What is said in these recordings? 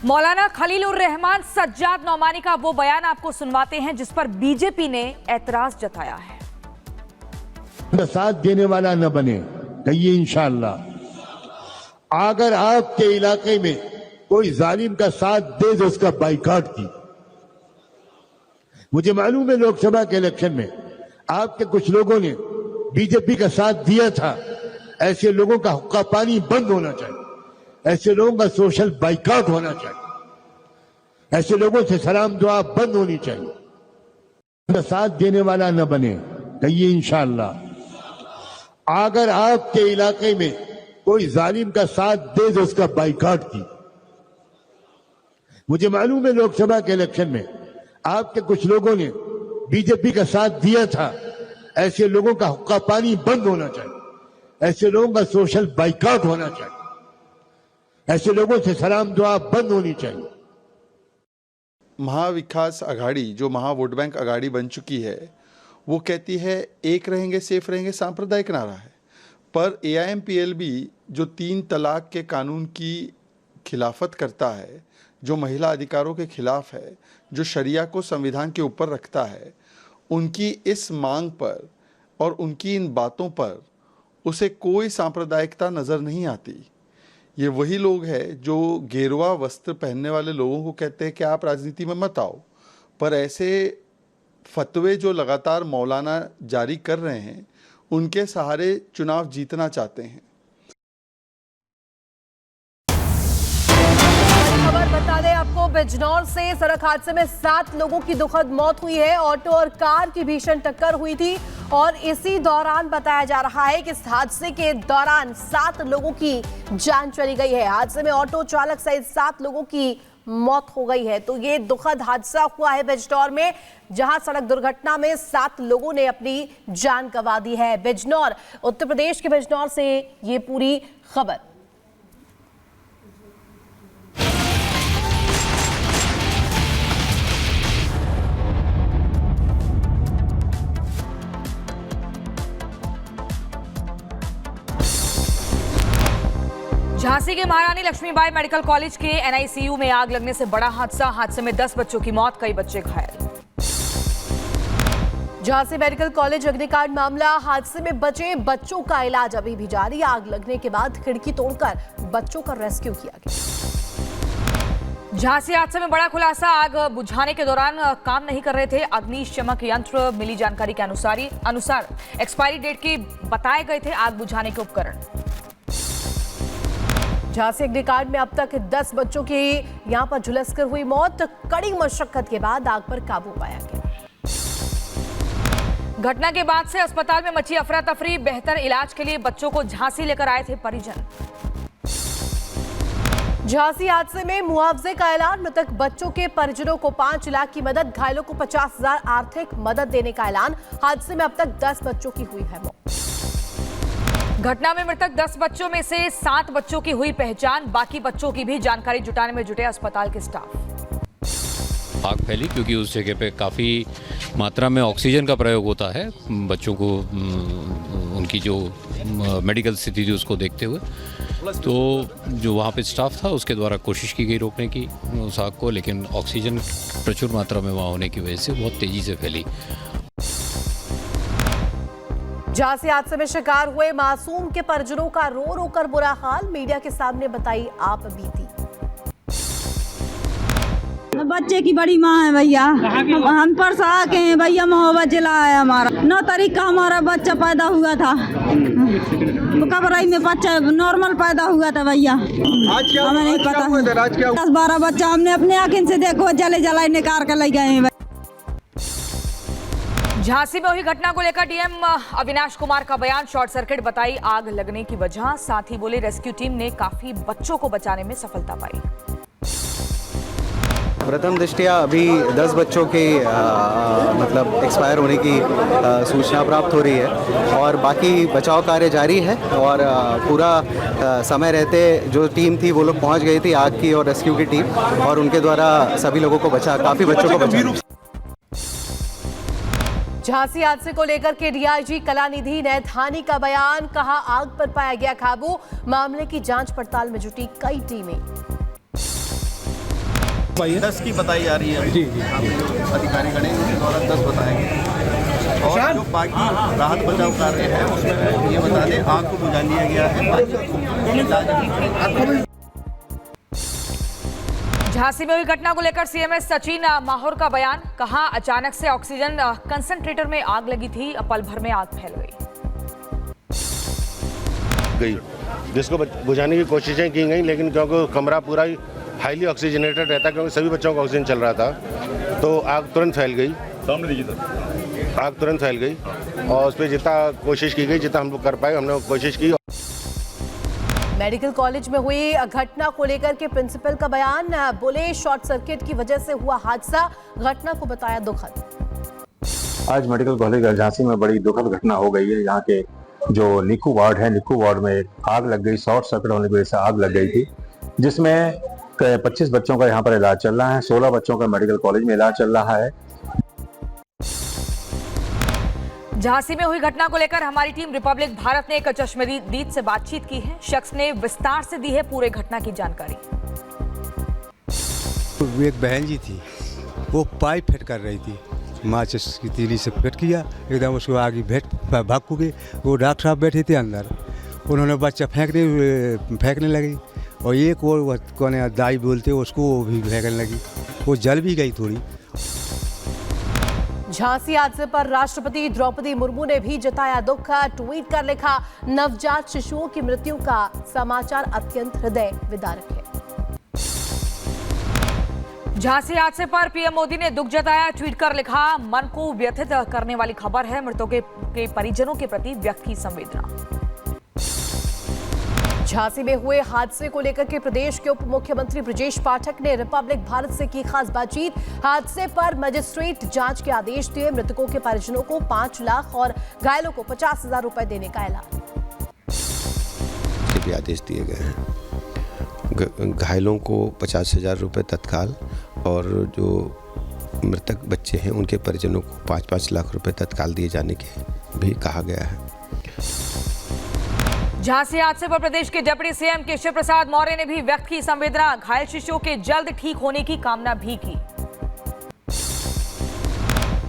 मौलाना खलीलुर रहमान सज्जाद नौमानी का वो बयान आपको सुनवाते हैं जिस पर बीजेपी ने एतराज जताया है। साथ देने वाला न बने, कहिए इंशाअल्लाह। अगर आपके इलाके में कोई जालिम का साथ दे तो उसका बाइकआउट की। मुझे मालूम है लोकसभा के इलेक्शन में आपके कुछ लोगों ने बीजेपी का साथ दिया था। ऐसे लोगों का हुक्का पानी बंद होना चाहिए, ऐसे लोगों का सोशल बाइकआउट होना चाहिए, ऐसे लोगों से सलाम दुआ बंद होनी चाहिए। साथ देने वाला न बने, कहिए इंशाअल्लाह। अगर आपके इलाके में कोई जालिम का साथ दे तो उसका बाइकआउट की। मुझे मालूम है लोकसभा के इलेक्शन में आपके कुछ लोगों ने बीजेपी का साथ दिया था। ऐसे लोगों का हुक्का पानी बंद होना चाहिए, ऐसे लोगों का सोशल बाइकआउट होना चाहिए, ऐसे लोगों से सलाम दुआ बंद होनी चाहिए। महाविकास आघाड़ी जो महा वोट बैंक आघाड़ी बन चुकी है वो कहती है एक रहेंगे सेफ रहेंगे सांप्रदायिक नारा है, पर AIMPLB जो 3 तलाक के कानून की खिलाफत करता है, जो महिला अधिकारों के खिलाफ है, जो शरिया को संविधान के ऊपर रखता है, उनकी इस मांग पर और उनकी इन बातों पर उसे कोई सांप्रदायिकता नज़र नहीं आती। ये वही लोग हैं जो गेरुआ वस्त्र पहनने वाले लोगों को कहते हैं कि आप राजनीति में मत आओ, पर ऐसे फतवे जो लगातार मौलाना जारी कर रहे हैं उनके सहारे चुनाव जीतना चाहते हैं। खबर बता दें आपको, बिजनौर से सड़क हादसे में 7 लोगों की दुखद मौत हुई है। ऑटो और कार की भीषण टक्कर हुई थी और इसी दौरान बताया जा रहा है कि इस हादसे के दौरान 7 लोगों की जान चली गई है। हादसे में ऑटो चालक सहित 7 लोगों की मौत हो गई है। तो ये दुखद हादसा हुआ है बिजनौर में, जहां सड़क दुर्घटना में 7 लोगों ने अपनी जान गंवा दी है। बिजनौर, उत्तर प्रदेश के बिजनौर से ये पूरी खबर। झांसी के महारानी लक्ष्मीबाई मेडिकल कॉलेज के NICU में आग लगने से बड़ा हादसे में 10 बच्चों की मौत, कई बच्चे घायल। झांसी मेडिकल कॉलेज अग्निकांड मामला, हादसे में बचे बच्चों का इलाज अभी भी जारी। आग लगने के बाद खिड़की तोड़कर बच्चों का रेस्क्यू किया गया। झांसी हादसे में बड़ा खुलासा, आग बुझाने के दौरान काम नहीं कर रहे थे अग्निशमक यंत्र। मिली जानकारी के अनुसार एक्सपायरी डेट के बताए गए थे आग बुझाने के उपकरण। झांसी अग्निकांड में अब तक 10 बच्चों की यहां पर झुलसकर हुई मौत। कड़ी मशक्कत के बाद आग पर काबू पाया गया। घटना के बाद से अस्पताल में मची अफरा तफरी, बेहतर इलाज के लिए बच्चों को झांसी लेकर आए थे परिजन। झांसी हादसे में मुआवजे का ऐलान, मृतक बच्चों के परिजनों को 5 लाख की मदद, घायलों को 50,000 आर्थिक मदद देने का ऐलान। हादसे में अब तक 10 बच्चों की हुई है मौत। घटना में मृतक 10 बच्चों में से 7 बच्चों की हुई पहचान, बाकी बच्चों की भी जानकारी जुटाने में जुटे अस्पताल के स्टाफ। आग फैली क्योंकि उस जगह पे काफ़ी मात्रा में ऑक्सीजन का प्रयोग होता है बच्चों को उनकी जो मेडिकल स्थिति थी उसको देखते हुए। तो जो वहाँ पे स्टाफ था उसके द्वारा कोशिश की गई रोकने की उस आग को, लेकिन ऑक्सीजन प्रचुर मात्रा में वहाँ होने की वजह से बहुत तेज़ी से फैली। झांसी हादसे में शिकार हुए मासूम के परिजनों का रो रो कर बुरा हाल, मीडिया के सामने बताई आप बीती। बच्चे की बड़ी माँ है भैया, हम परसा के हैं भैया, महोबा जिला है हमारा। 9 तारीख का हमारा बच्चा पैदा हुआ था, कबराई में बच्चा नॉर्मल पैदा हुआ था भैया। हमें नहीं पता, 10-12 बच्चा हमने अपने आंखें से देखो जले जलाई निकाल कर ले गए हैं। झांसी में हुई घटना को लेकर DM अविनाश कुमार का बयान, शॉर्ट सर्किट बताई आग लगने की वजह, साथ ही बोले रेस्क्यू टीम ने काफी बच्चों को बचाने में सफलता पाई। प्रथम दृष्टया अभी 10 बच्चों के मतलब एक्सपायर होने की सूचना प्राप्त हो रही है और बाकी बचाव कार्य जारी है और पूरा समय रहते जो टीम थी वो लोग पहुंच गई थी, आग की और रेस्क्यू की टीम, और उनके द्वारा सभी लोगों को काफ़ी बच्चों को बचा। झांसी हादसे को लेकर के DIG कलानिधि नैथानी का बयान, कहा आग पर पाया गया काबू, मामले की जांच पड़ताल में जुटी कई टीमें। 10 की बताई जा रही है जी जी। अधिकारी खड़े हैं, उनके द्वारा 10 बताएंगे और जो बाकी राहत बचाव कार्य है उसमें ये बता दें आग को बुझा लिया गया है। झांसी में हुई घटना को लेकर सीएमएस सचिन माहौर का बयान, कहा अचानक से ऑक्सीजन कंसंट्रेटर में आग लगी थी, पल भर में आग फैल गई, जिसको बुझाने की कोशिशें की गई, लेकिन क्योंकि कमरा पूरा ही हाईली ऑक्सीजनेटेड रहता, क्योंकि सभी बच्चों को ऑक्सीजन चल रहा था, तो आग तुरंत फैल गई। आग तुरंत फैल गई और उस पर जितना कोशिश की गई, जितना हम लोग कर पाए, हमने कोशिश की। मेडिकल कॉलेज में हुई घटना को लेकर के प्रिंसिपल का बयान, बोले शॉर्ट सर्किट की वजह से हुआ हादसा, घटना को बताया दुखद। आज मेडिकल कॉलेज झांसी में बड़ी दुखद घटना हो गई है। यहाँ के जो निक्कू वार्ड है, निक्कू वार्ड में आग लग गई, शॉर्ट सर्किट होने की वजह से आग लग गई थी, जिसमें 25 बच्चों का यहाँ पर इलाज चल रहा है, 16 बच्चों का मेडिकल कॉलेज में इलाज चल रहा है। झांसी में हुई घटना को लेकर हमारी टीम रिपब्लिक भारत ने एक चश्मदीद से बातचीत की है। शख्स ने विस्तार से दी है पूरे घटना की जानकारी। एक बहन जी थी, वो पाइप फिट कर रही थी, माचिस की तीली से फिट किया, एकदम उसको आगे भाग को गई। वो डॉक्टर साहब बैठे थे अंदर, उन्होंने बच्चा फेंकने लगी और एक और कौन दाई बोलते उसको वो भी फेंकने लगी, वो जल भी गई थोड़ी। झांसी हादसे पर राष्ट्रपति द्रौपदी मुर्मू ने भी जताया दुख, ट्वीट कर लिखा, नवजात शिशुओं की मृत्यु का समाचार अत्यंत हृदय विदारक है। झांसी हादसे पर पीएम मोदी ने दुख जताया, ट्वीट कर लिखा, मन को व्यथित करने वाली खबर है, मृतकों के परिजनों के प्रति व्यक्त की संवेदना। झांसी में हुए हादसे को लेकर के प्रदेश के उप मुख्यमंत्री ब्रजेश पाठक ने रिपब्लिक भारत से की खास बातचीत, हादसे पर मजिस्ट्रेट जांच के आदेश दिए, मृतकों के परिजनों को 5 लाख और घायलों को 50,000 रुपए देने का ऐलान। भी आदेश दिए गए हैं, घायलों को 50,000 रुपए तत्काल और जो मृतक बच्चे हैं उनके परिजनों को 5-5 लाख रुपए तत्काल दिए जाने के भी कहा गया है। झांसी हादसे पर प्रदेश के डिप्टी सीएम केशव प्रसाद मौर्य ने भी व्यक्त की संवेदना, घायल शिशुओं के जल्द ठीक होने की कामना भी की।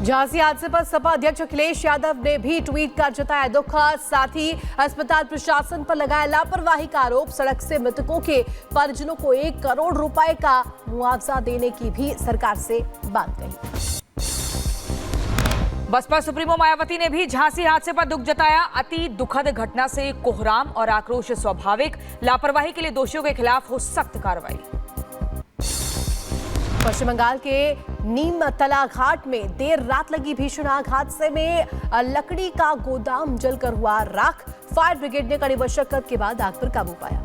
झांसी हादसे पर सपा अध्यक्ष अखिलेश यादव ने भी ट्वीट कर जताया दुख, साथ ही अस्पताल प्रशासन पर लगाया लापरवाही का आरोप, सड़क से मृतकों के परिजनों को 1 करोड़ रुपए का मुआवजा देने की भी सरकार से बात कही। बसपा सुप्रीमो मायावती ने भी झांसी हादसे पर दुख जताया, अति दुखद घटना से कोहराम और आक्रोश स्वाभाविक, लापरवाही के लिए दोषियों के खिलाफ हो सख्त कार्रवाई। पश्चिम बंगाल के नीमतला घाट में देर रात लगी भीषण आग, हादसे में लकड़ी का गोदाम जलकर हुआ राख, फायर ब्रिगेड ने कड़ी मशक्कत के बाद आग पर काबू पाया।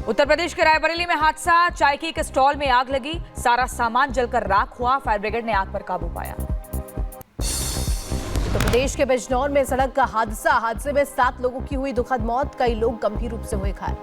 उत्तर प्रदेश के रायबरेली में हादसा, चाय की एक स्टॉल में आग लगी, सारा सामान जलकर राख हुआ, फायर ब्रिगेड ने आग पर काबू पाया। उत्तर प्रदेश के बिजनौर में सड़क का हादसा, हादसे में 7 लोगों की हुई दुखद मौत, कई लोग गंभीर रूप से हुए घायल।